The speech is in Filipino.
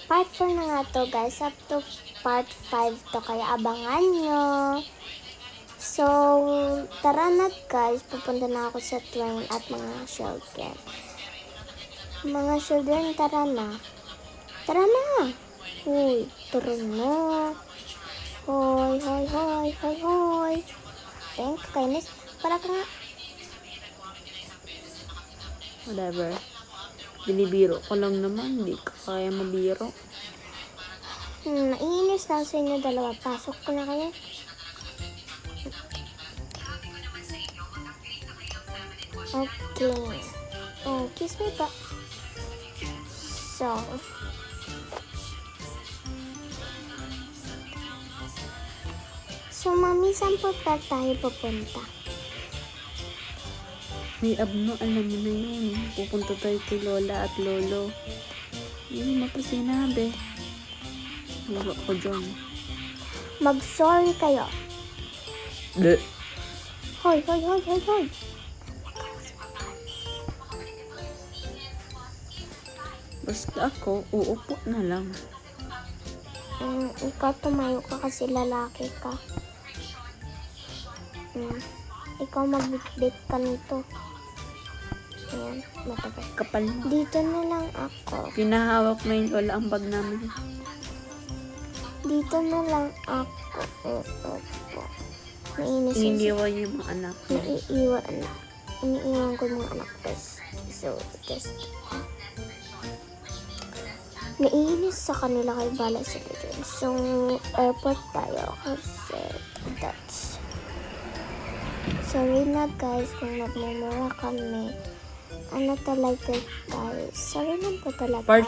part 4 na nga to guys. Up to part 5 to. Kaya abangan nyo. So, tara na guys. Pupunta na ako sa train at mga children. Mga children, tara na. Tara na. Uy, tara na. Hoy, hoy, hoy, hoy, hoy. Thank you, kainis. Para ka nga. Whatever. Binibiro ko lang naman. Hindi ka kaya mabiro. Naiinis na ako sa inyo dalawa. Pasok ko na kayo. Okay. Oh, kiss me pa. So, mami, saan po tayo pupunta? May abno, alam mo na yun. Pupunta tayo kay Lola at Lolo. Yun mo pa sinabi. Lolo ko dyan. Mag-sorry kayo. De. Hoy, hoy, hoy, hoy, hoy. Basta ako, uupo na lang. Ikaw tumayo ka kasi lalaki ka. Ikaw magbitbit ka nito. Ayan, matagal. Kapal mo. Dito na lang ako. Pinahawak na yung Lola ang bag namin. Dito na lang ako. Opo. Naiinis na Iniiwan yung mga anak niya. Iniiwan ko yung mga anak ko. So, just... Naiinis sa kanila kay bala sila dyan. So, airport tayo kasi that's... Sorry na guys kung nagmumura kami. Ano talaga guys? Sorry na po talaga.